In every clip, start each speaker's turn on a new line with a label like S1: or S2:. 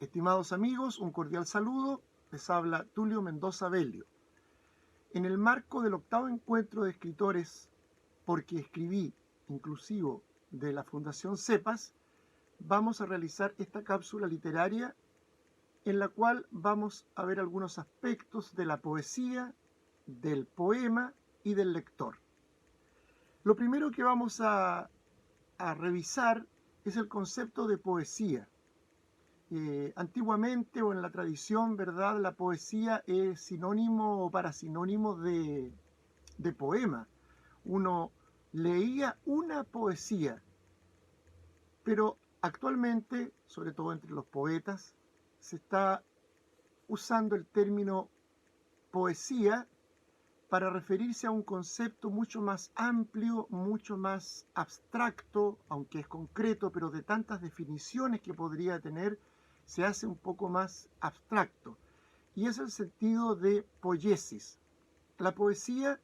S1: Estimados amigos, un cordial saludo. Les habla Tulio Mendoza Belio. En el marco del octavo encuentro de escritores Porque escribí, inclusivo, de la Fundación CEPAS, vamos a realizar esta cápsula literaria en la cual vamos a ver algunos aspectos de la poesía, del poema y del lector. Lo primero que vamos a revisar es el concepto de poesía. Antiguamente o en la tradición, ¿verdad? La poesía es sinónimo o parasinónimo de poema. Uno leía una poesía, pero actualmente, sobre todo entre los poetas, se está usando el término poesía para referirse a un concepto mucho más amplio, mucho más abstracto, aunque es concreto, pero de tantas definiciones que podría tener, se hace un poco más abstracto. Y es el sentido de poiesis. La poesía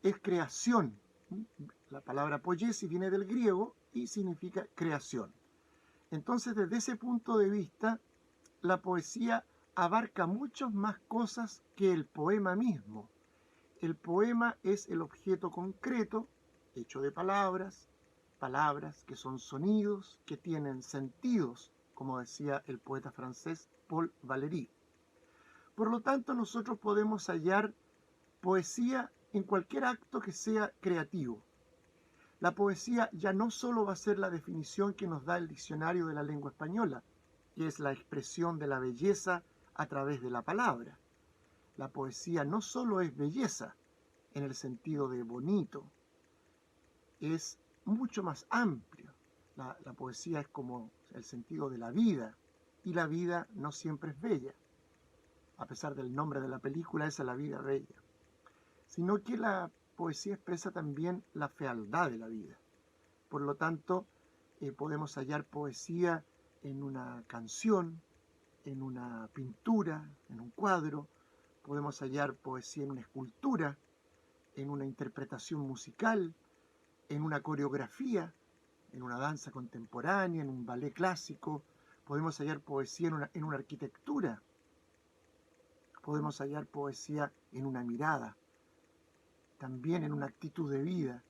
S1: es creación. La palabra poiesis viene del griego y significa creación. Entonces, desde ese punto de vista, la poesía abarca muchas más cosas que el poema mismo. El poema es el objeto concreto, hecho de palabras, palabras que son sonidos, que tienen sentidos, como decía el poeta francés Paul Valéry. Por lo tanto, nosotros podemos hallar poesía en cualquier acto que sea creativo. La poesía ya no solo va a ser la definición que nos da el diccionario de la lengua española, que es la expresión de la belleza a través de la palabra. La poesía no solo es belleza, en el sentido de bonito, es mucho más amplio. La poesía es como el sentido de la vida, y la vida no siempre es bella. A pesar del nombre de la película, esa es la vida bella. Sino que la poesía expresa también la fealdad de la vida. Por lo tanto, podemos hallar poesía en una canción, en una pintura, en un cuadro. Podemos hallar poesía en una escultura, en una interpretación musical, en una coreografía, en una danza contemporánea, en un ballet clásico. Podemos hallar poesía en una arquitectura. Podemos hallar poesía en una mirada, también en una actitud de vida.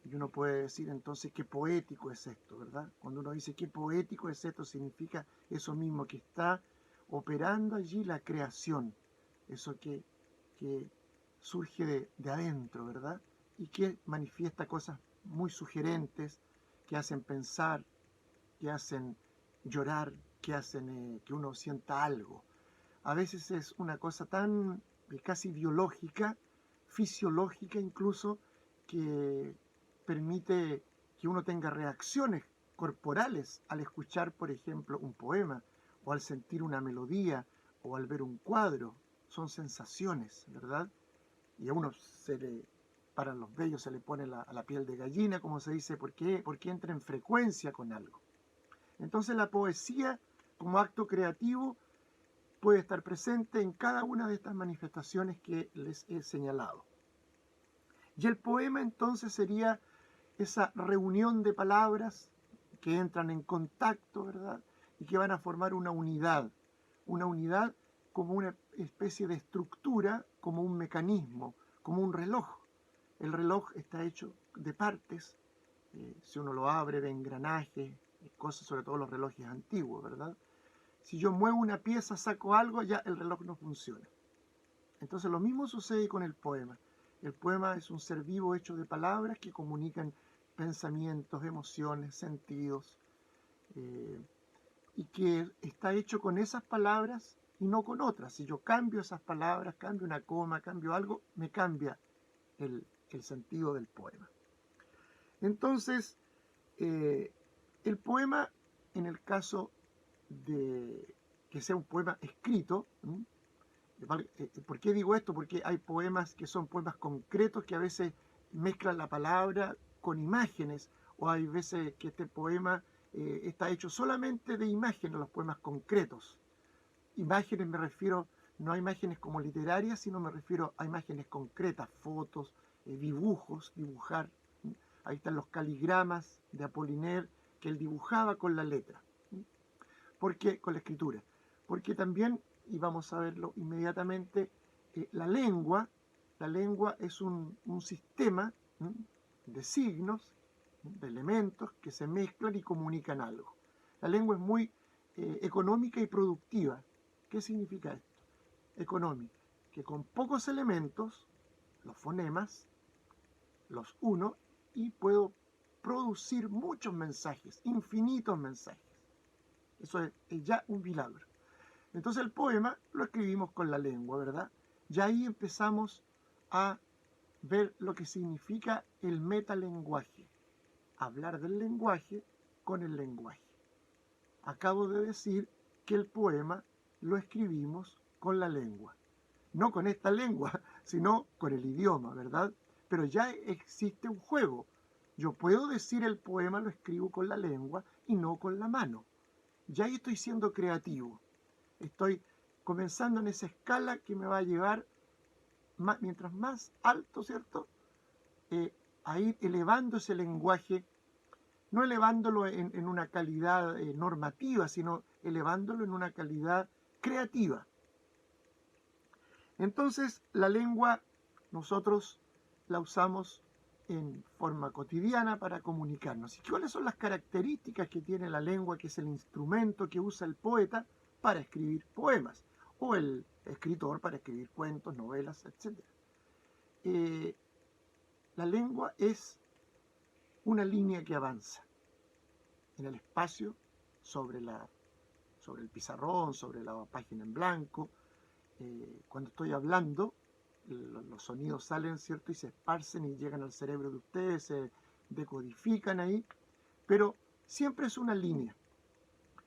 S1: Y uno puede decir entonces qué poético es esto, ¿verdad? Cuando uno dice qué poético es esto, significa eso mismo, que está operando allí la creación, eso que surge de adentro, ¿verdad? Y que manifiesta cosas muy sugerentes, que hacen pensar, que hacen llorar, que hacen que uno sienta algo. A veces es una cosa tan casi biológica, fisiológica incluso, que permite que uno tenga reacciones corporales al escuchar, por ejemplo, un poema, o al sentir una melodía, o al ver un cuadro. Son sensaciones, ¿verdad? Y a uno se le paran los vellos, se le pone la piel de gallina, como se dice, porque entra en frecuencia con algo. Entonces la poesía, como acto creativo, puede estar presente en cada una de estas manifestaciones que les he señalado. Y el poema entonces sería esa reunión de palabras que entran en contacto, ¿verdad? Y que van a formar una unidad como una especie de estructura, como un mecanismo, como un reloj. El reloj está hecho de partes, si uno lo abre ve engranajes, cosas, sobre todo los relojes antiguos, ¿verdad? Si yo muevo una pieza, saco algo, ya el reloj no funciona. Entonces lo mismo sucede con el poema. El poema es un ser vivo hecho de palabras que comunican pensamientos, emociones, sentidos, y que está hecho con esas palabras y no con otras. Si yo cambio esas palabras, cambio una coma, cambio algo, me cambia el sentido del poema. Entonces, el poema, en el caso de que sea un poema escrito, ¿por qué digo esto? Porque hay poemas que son poemas concretos que a veces mezclan la palabra con imágenes, o hay veces que este poema está hecho solamente de imágenes, los poemas concretos. Imágenes me refiero no a imágenes como literarias, sino me refiero a imágenes concretas, fotos, dibujos, dibujar. Ahí están los caligramas de Apollinaire que él dibujaba con la letra, porque con la escritura. porque también, y vamos a verlo inmediatamente, la lengua es un sistema de signos, de elementos que se mezclan y comunican algo. La lengua es muy económica y productiva. ¿Qué significa esto? Económica, que con pocos elementos, los fonemas, los uno y puedo producir muchos mensajes, infinitos mensajes. Eso es ya un milagro. Entonces el poema lo escribimos con la lengua, ¿verdad? Y ahí empezamos a ver lo que significa el metalenguaje. Hablar del lenguaje con el lenguaje. Acabo de decir que el poema lo escribimos con la lengua. No con esta lengua, sino con el idioma, ¿verdad? Pero ya existe un juego. Yo puedo decir el poema lo escribo con la lengua y no con la mano. Ya ahí estoy siendo creativo. Estoy comenzando en esa escala que me va a llevar, mientras más alto, ¿cierto? A ir elevando ese lenguaje, no elevándolo en una calidad normativa, sino elevándolo en una calidad creativa. Entonces, la lengua nosotros la usamos en forma cotidiana para comunicarnos. ¿Y cuáles son las características que tiene la lengua, que es el instrumento que usa el poeta para escribir poemas, o el escritor para escribir cuentos, novelas, etc.? La lengua es una línea que avanza en el espacio, sobre el pizarrón, sobre la página en blanco. Cuando estoy hablando, los sonidos salen, ¿cierto? Y se esparcen y llegan al cerebro de ustedes, se decodifican ahí, pero siempre es una línea.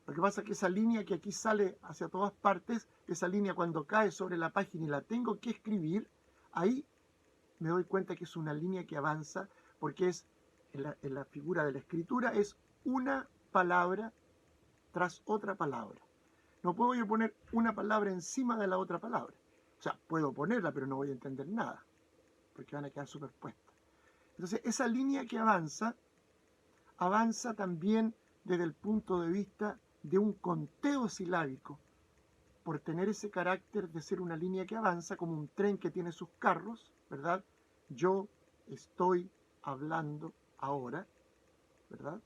S1: Lo que pasa es que esa línea que aquí sale hacia todas partes, esa línea cuando cae sobre la página y la tengo que escribir, ahí me doy cuenta que es una línea que avanza, porque es en la figura de la escritura es una palabra tras otra palabra. No puedo yo poner una palabra encima de la otra palabra. O sea, puedo ponerla, pero no voy a entender nada, porque van a quedar superpuestas. Entonces, esa línea que avanza también desde el punto de vista de un conteo silábico, por tener ese carácter de ser una línea que avanza, como un tren que tiene sus carros, ¿verdad? Yo estoy hablando ahora, ¿verdad?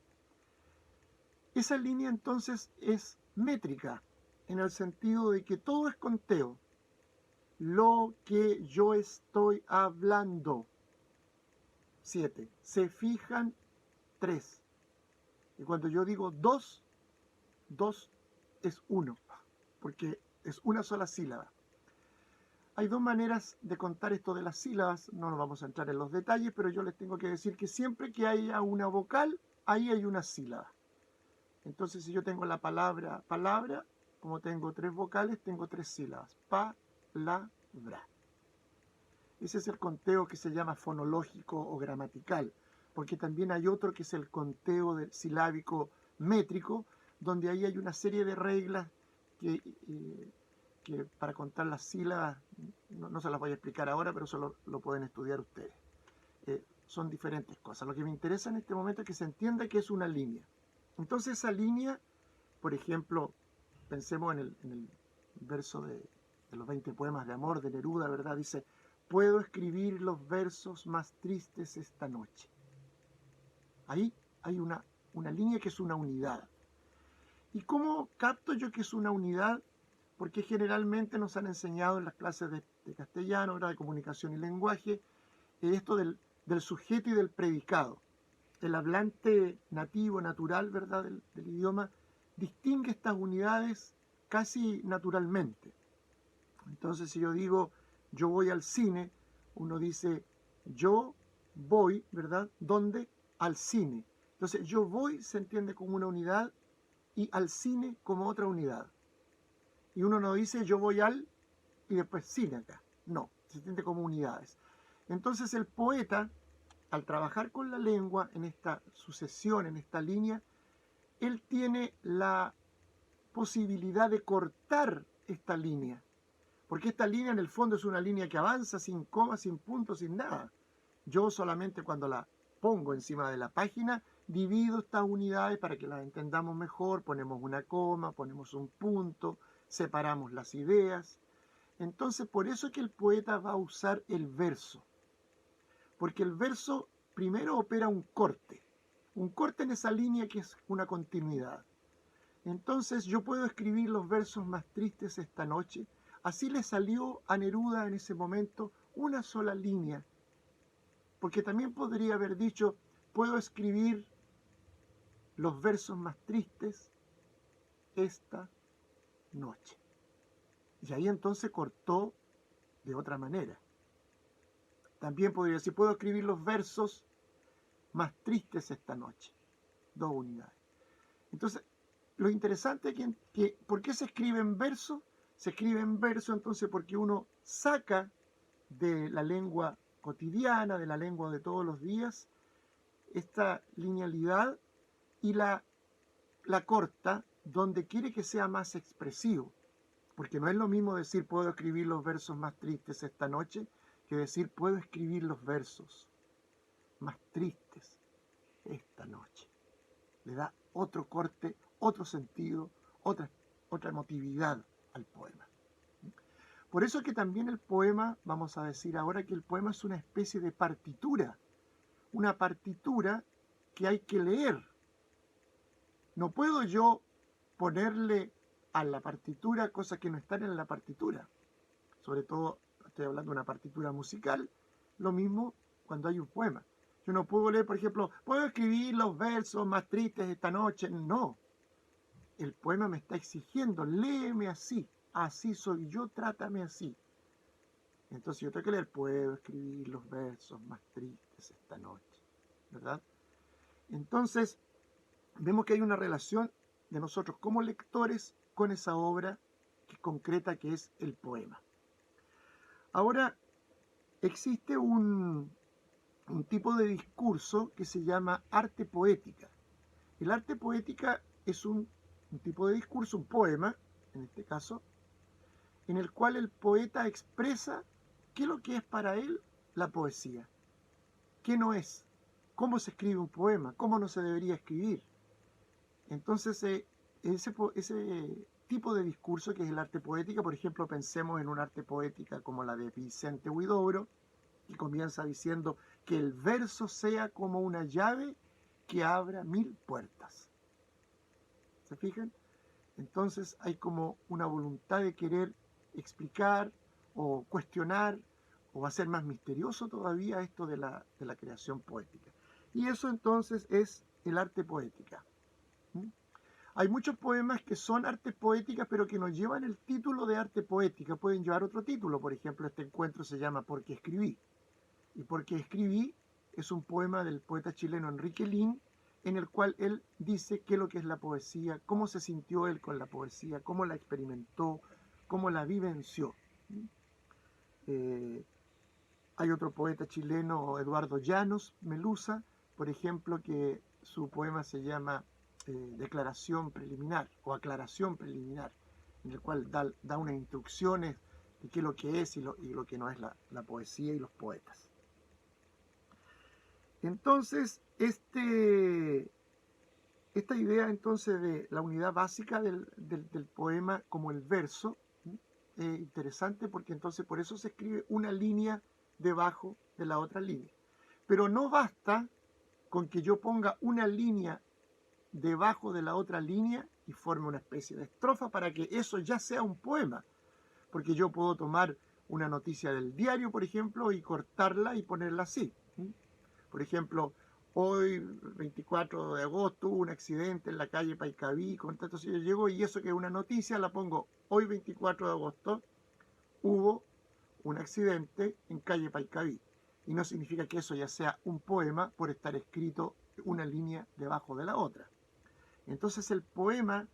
S1: Esa línea entonces es métrica, en el sentido de que todo es conteo. Lo que yo estoy hablando. 7. Se fijan 3. Y cuando yo digo 2, 2 es 1, porque es una sola sílaba. Hay dos maneras de contar esto de las sílabas, no nos vamos a entrar en los detalles, pero yo les tengo que decir que siempre que haya una vocal, ahí hay una sílaba. Entonces, si yo tengo la palabra, como tengo 3 vocales, tengo 3 sílabas. Palabra. Ese es el conteo que se llama fonológico o gramatical, porque también hay otro que es el conteo silábico métrico, donde ahí hay una serie de reglas que para contar las sílabas, no se las voy a explicar ahora, pero eso lo pueden estudiar ustedes. Son diferentes cosas. Lo que me interesa en este momento es que se entienda que es una línea. Entonces esa línea, por ejemplo, pensemos en el verso de los 20 poemas de amor de Neruda, ¿verdad? Dice, puedo escribir los versos más tristes esta noche. Ahí hay una línea que es una unidad. ¿Y cómo capto yo que es una unidad? Porque generalmente nos han enseñado en las clases de castellano, ¿verdad? De comunicación y lenguaje, esto del sujeto y del predicado. El hablante nativo, natural, ¿verdad? del idioma, distingue estas unidades casi naturalmente. Entonces, si yo digo, yo voy al cine, uno dice, yo voy, ¿verdad? ¿Dónde? Al cine. Entonces, yo voy se entiende como una unidad y al cine como otra unidad. Y uno no dice, yo voy al y después cine acá. No, se entiende como unidades. Entonces, el poeta, al trabajar con la lengua en esta sucesión, en esta línea, él tiene la posibilidad de cortar esta línea. Porque esta línea en el fondo es una línea que avanza sin coma, sin punto, sin nada. Yo solamente cuando la pongo encima de la página, divido estas unidades para que las entendamos mejor, ponemos una coma, ponemos un punto, separamos las ideas. Entonces, por eso es que el poeta va a usar el verso, porque el verso primero opera un corte en esa línea que es una continuidad. Entonces yo puedo escribir los versos más tristes esta noche. Así le salió a Neruda en ese momento una sola línea, porque también podría haber dicho, puedo escribir los versos más tristes esta noche. Y ahí entonces cortó de otra manera. También podría decir, puedo escribir los versos más tristes esta noche. Dos unidades. Entonces, lo interesante es que ¿por qué se escribe en verso? Se escribe en verso entonces porque uno saca de la lengua cotidiana, de la lengua de todos los días, esta linealidad y la corta donde quiere que sea más expresivo. Porque no es lo mismo decir puedo escribir los versos más tristes esta noche que decir puedo escribir los versos más tristes esta noche. Le da otro corte, otro sentido, otra emotividad al poema. Por eso es que también el poema, vamos a decir ahora que el poema es una especie de partitura, una partitura que hay que leer. No puedo yo ponerle a la partitura cosas que no están en la partitura. Sobre todo, estoy hablando de una partitura musical, lo mismo cuando hay un poema. Yo no puedo leer, por ejemplo, puedo escribir los versos más tristes esta noche. No. El poema me está exigiendo, léeme así, así soy yo, trátame así. Entonces yo tengo que leer, puedo escribir los versos más tristes esta noche, ¿verdad? Entonces, vemos que hay una relación de nosotros como lectores con esa obra concreta que es el poema. Ahora, existe un tipo de discurso que se llama arte poética. El arte poética es un tipo de discurso, un poema, en este caso, en el cual el poeta expresa qué es lo que es para él la poesía, qué no es, cómo se escribe un poema, cómo no se debería escribir. Entonces, ese tipo de discurso que es el arte poética, por ejemplo, pensemos en un arte poética como la de Vicente Huidobro, que comienza diciendo que el verso sea como una llave que abra 1000 puertas. ¿Se fijan? Entonces hay como una voluntad de querer explicar o cuestionar o hacer más misterioso todavía esto de la creación poética. Y eso entonces es el arte poética. Hay muchos poemas que son artes poéticas, pero que no llevan el título de arte poética, pueden llevar otro título. Por ejemplo, este encuentro se llama Porque escribí. Y Porque escribí es un poema del poeta chileno Enrique Lin, en el cual él dice qué es lo que es la poesía, cómo se sintió él con la poesía, cómo la experimentó, cómo la vivenció. Hay otro poeta chileno, Eduardo Llanos Melusa, por ejemplo, que su poema se llama Declaración Preliminar o Aclaración Preliminar, en el cual da unas instrucciones de qué es lo que es y lo que no es la poesía y los poetas. Entonces, esta idea entonces de la unidad básica del poema como el verso es interesante porque entonces por eso se escribe una línea debajo de la otra línea. Pero no basta con que yo ponga una línea debajo de la otra línea y forme una especie de estrofa para que eso ya sea un poema. Porque yo puedo tomar una noticia del diario, por ejemplo, y cortarla y ponerla así. Por ejemplo, hoy, 24 de agosto, hubo un accidente en la calle Paicaví, entonces yo llego y eso que es una noticia, la pongo hoy 24 de agosto, hubo un accidente en calle Paicaví. Y no significa que eso ya sea un poema por estar escrito una línea debajo de la otra. Entonces el poema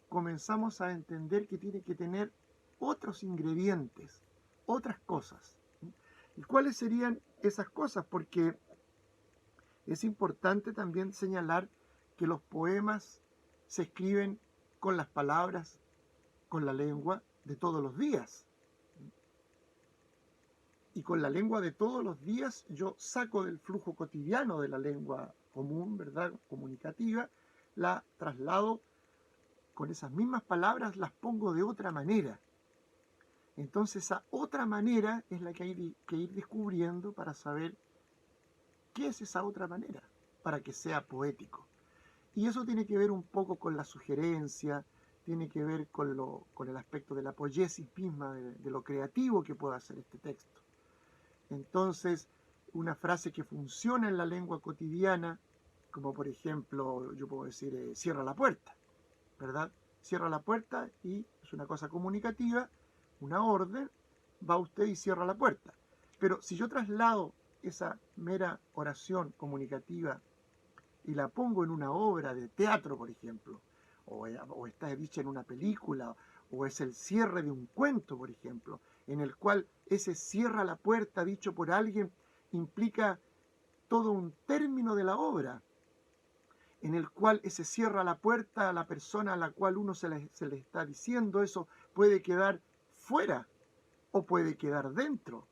S1: comenzamos a entender que tiene que tener otros ingredientes, otras cosas. ¿Y cuáles serían esas cosas? Porque es importante también señalar que los poemas se escriben con las palabras, con la lengua de todos los días. Y con la lengua de todos los días yo saco del flujo cotidiano de la lengua común, ¿verdad? Comunicativa, la traslado con esas mismas palabras las pongo de otra manera. Entonces esa otra manera es la que hay que ir descubriendo para saber qué es esa otra manera, para que sea poético. Y eso tiene que ver un poco con la sugerencia, tiene que ver con el aspecto de la poiesis misma, de lo creativo que pueda hacer este texto. Entonces, una frase que funciona en la lengua cotidiana, como por ejemplo, yo puedo decir, cierra la puerta, ¿verdad? Cierra la puerta y es una cosa comunicativa, una orden, va usted y cierra la puerta. Pero si yo traslado esa mera oración comunicativa y la pongo en una obra de teatro, por ejemplo, o está dicha en una película, o es el cierre de un cuento, por ejemplo, en el cual ese cierra la puerta dicho por alguien implica todo un término de la obra, en el cual ese cierra la puerta a la persona a la cual uno se le está diciendo eso puede quedar fuera o puede quedar dentro.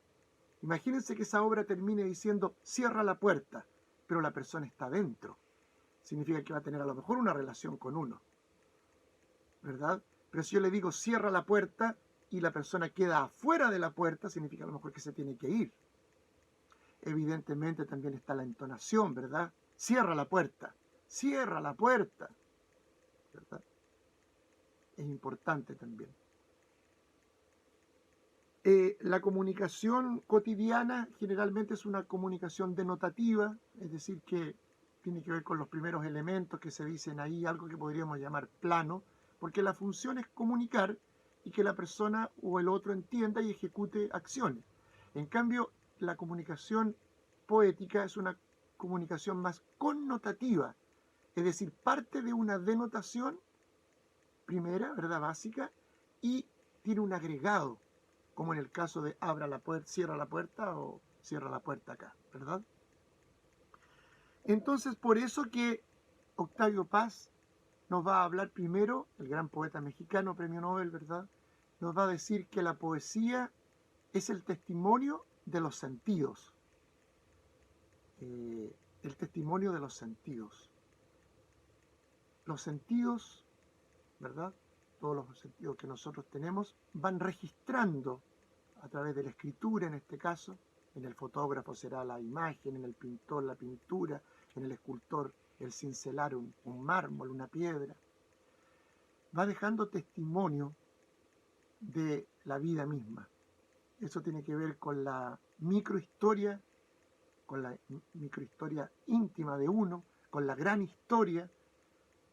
S1: Imagínense que esa obra termine diciendo cierra la puerta, pero la persona está dentro. Significa que va a tener a lo mejor una relación con uno, ¿verdad? Pero si yo le digo cierra la puerta y la persona queda afuera de la puerta, significa a lo mejor que se tiene que ir. Evidentemente también está la entonación, ¿verdad? Cierra la puerta, ¿verdad? Es importante también. La comunicación cotidiana generalmente es una comunicación denotativa, es decir, que tiene que ver con los primeros elementos que se dicen ahí, algo que podríamos llamar plano, porque la función es comunicar y que la persona o el otro entienda y ejecute acciones. En cambio, la comunicación poética es una comunicación más connotativa, es decir, parte de una denotación primera, ¿verdad? Básica, y tiene un agregado, como en el caso de abra la puerta, cierra la puerta o cierra la puerta acá, ¿verdad? Entonces, por eso que Octavio Paz nos va a hablar primero, el gran poeta mexicano, premio Nobel, ¿verdad? Nos va a decir que la poesía es el testimonio de los sentidos. El testimonio de los sentidos. Los sentidos, ¿verdad? Todos los sentidos que nosotros tenemos van registrando a través de la escritura, en este caso, en el fotógrafo será la imagen, en el pintor la pintura, en el escultor el cincelar un mármol, una piedra. Va dejando testimonio de la vida misma. Eso tiene que ver con la microhistoria íntima de uno, con la gran historia.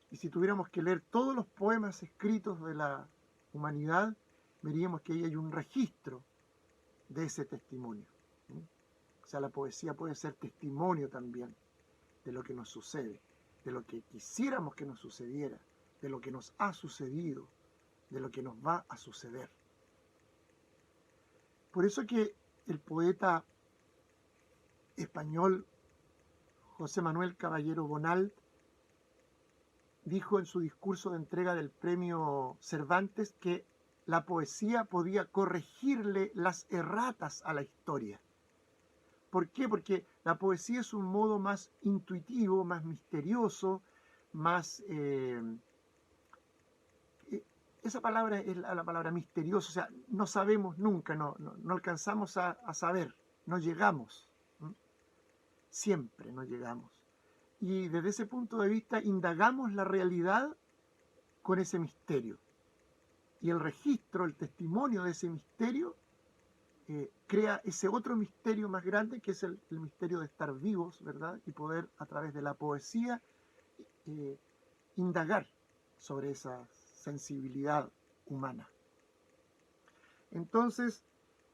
S1: Y si tuviéramos que leer todos los poemas escritos de la humanidad, veríamos que ahí hay un registro de ese testimonio. O sea, la poesía puede ser testimonio también de lo que nos sucede, de lo que quisiéramos que nos sucediera, de lo que nos ha sucedido, de lo que nos va a suceder. Por eso que el poeta español José Manuel Caballero Bonald dijo en su discurso de entrega del premio Cervantes que la poesía podía corregirle las erratas a la historia. ¿Por qué? Porque la poesía es un modo más intuitivo, más misterioso, más... esa palabra es la palabra misterioso, o sea, no sabemos nunca, no alcanzamos a saber, no llegamos, siempre no llegamos. Y desde ese punto de vista indagamos la realidad con ese misterio. Y el registro, el testimonio de ese misterio crea ese otro misterio más grande que es el misterio de estar vivos, ¿verdad? Y poder a través de la poesía indagar sobre esa sensibilidad humana. Entonces,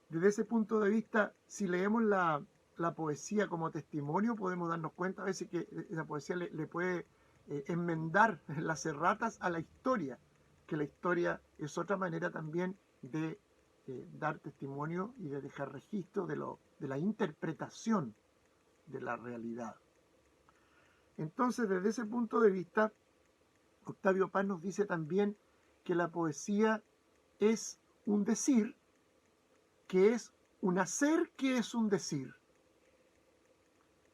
S1: desde ese punto de vista, si leemos la poesía como testimonio, podemos darnos cuenta a veces que la poesía le puede enmendar las erratas a la historia, que la historia es otra manera también de dar testimonio y de dejar registro de la interpretación de la realidad. Entonces, desde ese punto de vista, Octavio Paz nos dice también que la poesía es un decir, que es un hacer que es un decir.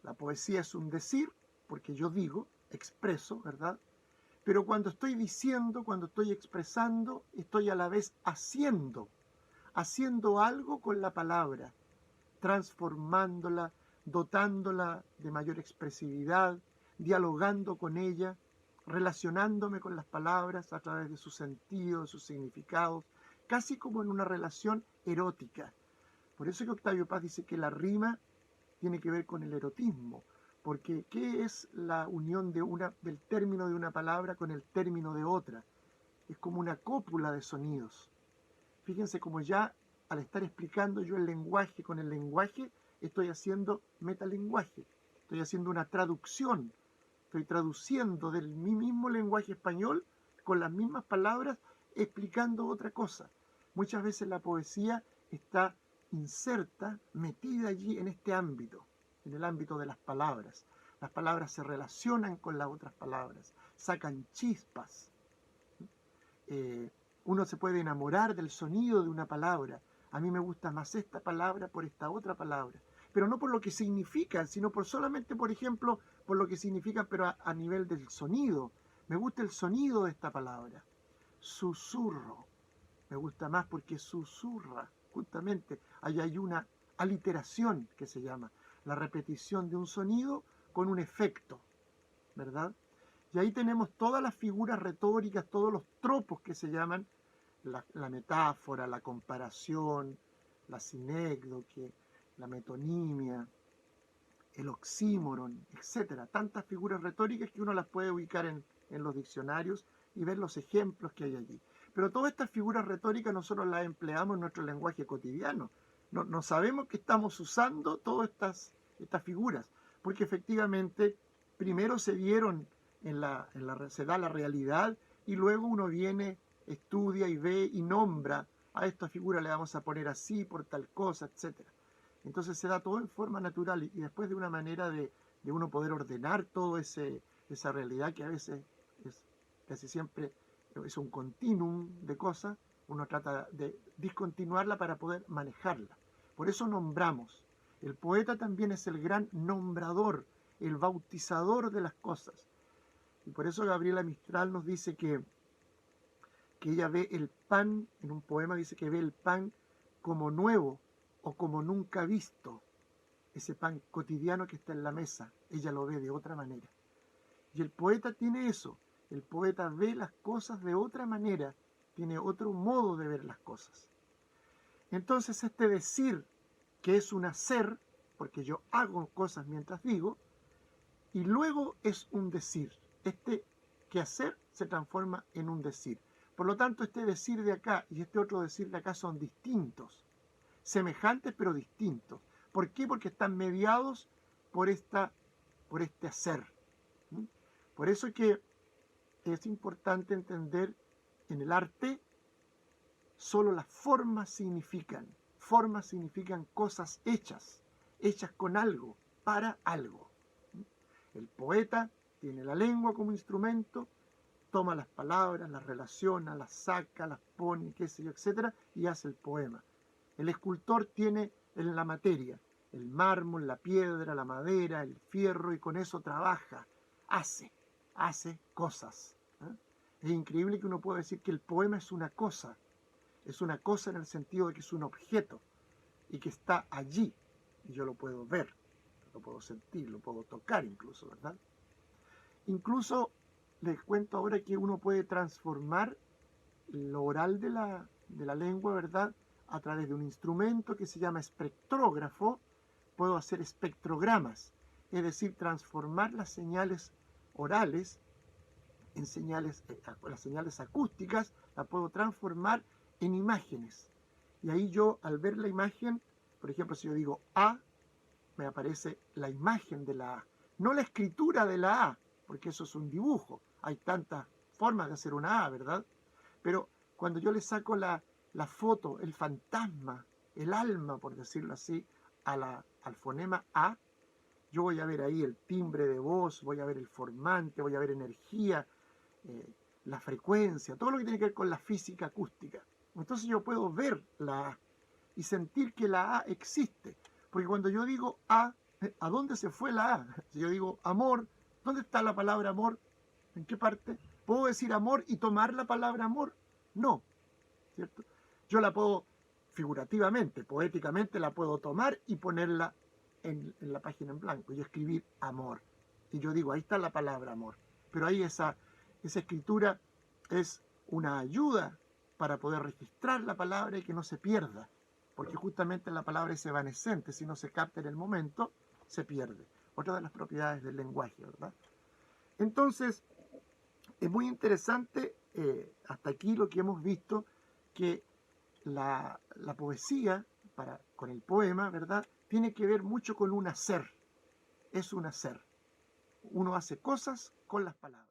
S1: La poesía es un decir, porque yo digo, expreso, ¿verdad? Pero cuando estoy diciendo, cuando estoy expresando, estoy a la vez haciendo algo con la palabra, transformándola, dotándola de mayor expresividad, dialogando con ella, relacionándome con las palabras a través de su sentido, de sus significados, casi como en una relación erótica. Por eso que Octavio Paz dice que la rima tiene que ver con el erotismo, porque ¿qué es la unión del término de una palabra con el término de otra? Es como una cópula de sonidos. Fíjense como ya al estar explicando yo el lenguaje con el lenguaje, estoy haciendo metalenguaje, estoy haciendo una traducción, estoy traduciendo de mi mismo lenguaje español con las mismas palabras, explicando otra cosa. Muchas veces la poesía está inserta, metida allí en este ámbito, en el ámbito de las palabras. Las palabras se relacionan con las otras palabras, sacan chispas. Uno se puede enamorar del sonido de una palabra. A mí me gusta más esta palabra por esta otra palabra. Pero no por lo que significa, sino por solamente, por ejemplo, por lo que significa, pero a nivel del sonido. Me gusta el sonido de esta palabra. Susurro. Me gusta más porque susurra. Justamente, ahí hay una aliteración que se llama. La repetición de un sonido con un efecto. ¿Verdad? Y ahí tenemos todas las figuras retóricas, todos los tropos que se llaman la metáfora, la comparación, la sinécdoque, la metonimia, el oxímoron, etcétera. Tantas figuras retóricas que uno las puede ubicar en los diccionarios y ver los ejemplos que hay allí. Pero todas estas figuras retóricas nosotros las empleamos en nuestro lenguaje cotidiano. No sabemos que estamos usando todas estas figuras, porque efectivamente primero se dieron se da la realidad y luego uno viene, estudia y ve y nombra a esta figura le vamos a poner así por tal cosa, etc. Entonces se da todo en forma natural y después de una manera de uno poder ordenar toda esa realidad que a veces es casi siempre es un continuum de cosas, uno trata de discontinuarla para poder manejarla. Por eso nombramos. El poeta también es el gran nombrador, el bautizador de las cosas. Y por eso Gabriela Mistral nos dice que ella ve el pan, en un poema dice que ve el pan como nuevo o como nunca visto. Ese pan cotidiano que está en la mesa, ella lo ve de otra manera. Y el poeta tiene eso, el poeta ve las cosas de otra manera, tiene otro modo de ver las cosas. Entonces este decir que es un hacer, porque yo hago cosas mientras digo, y luego es un decir. Este quehacer se transforma en un decir. Por lo tanto, este decir de acá y este otro decir de acá son distintos, semejantes pero distintos. ¿Por qué? Porque están mediados por este hacer. Por eso es que es importante entender en el arte solo las formas significan cosas hechas con algo, para algo. El poeta tiene la lengua como instrumento, toma las palabras, las relaciona, las saca, las pone, qué sé yo, etc. y hace el poema. El escultor tiene en la materia el mármol, la piedra, la madera, el fierro y con eso trabaja, hace cosas. Es increíble que uno pueda decir que el poema es una cosa en el sentido de que es un objeto y que está allí y yo lo puedo ver, lo puedo sentir, lo puedo tocar incluso, ¿verdad? Incluso les cuento ahora que uno puede transformar lo oral de la lengua, ¿verdad? A través de un instrumento que se llama espectrógrafo, puedo hacer espectrogramas, es decir, transformar las señales orales en señales, las señales acústicas, las puedo transformar en imágenes. Y ahí yo, al ver la imagen, por ejemplo, si yo digo A, me aparece la imagen de la A, no la escritura de la A, porque eso es un dibujo. Hay tantas formas de hacer una A, ¿verdad? Pero cuando yo le saco la foto, el fantasma, el alma, por decirlo así, al fonema A, yo voy a ver ahí el timbre de voz, voy a ver el formante, voy a ver energía, la frecuencia, todo lo que tiene que ver con la física acústica. Entonces yo puedo ver la A y sentir que la A existe. Porque cuando yo digo A, ¿a dónde se fue la A? Si yo digo amor, ¿dónde está la palabra amor? ¿En qué parte? ¿Puedo decir amor y tomar la palabra amor? No, ¿cierto? Yo la puedo figurativamente, poéticamente, la puedo tomar y ponerla en la página en blanco y escribir amor. Y yo digo, ahí está la palabra amor. Pero ahí esa escritura es una ayuda para poder registrar la palabra y que no se pierda. Porque justamente la palabra es evanescente, si no se capta en el momento, se pierde. Otra de las propiedades del lenguaje, ¿verdad? Entonces, es muy interesante hasta aquí lo que hemos visto, que la poesía con el poema, ¿verdad? Tiene que ver mucho con un hacer, es un hacer. Uno hace cosas con las palabras.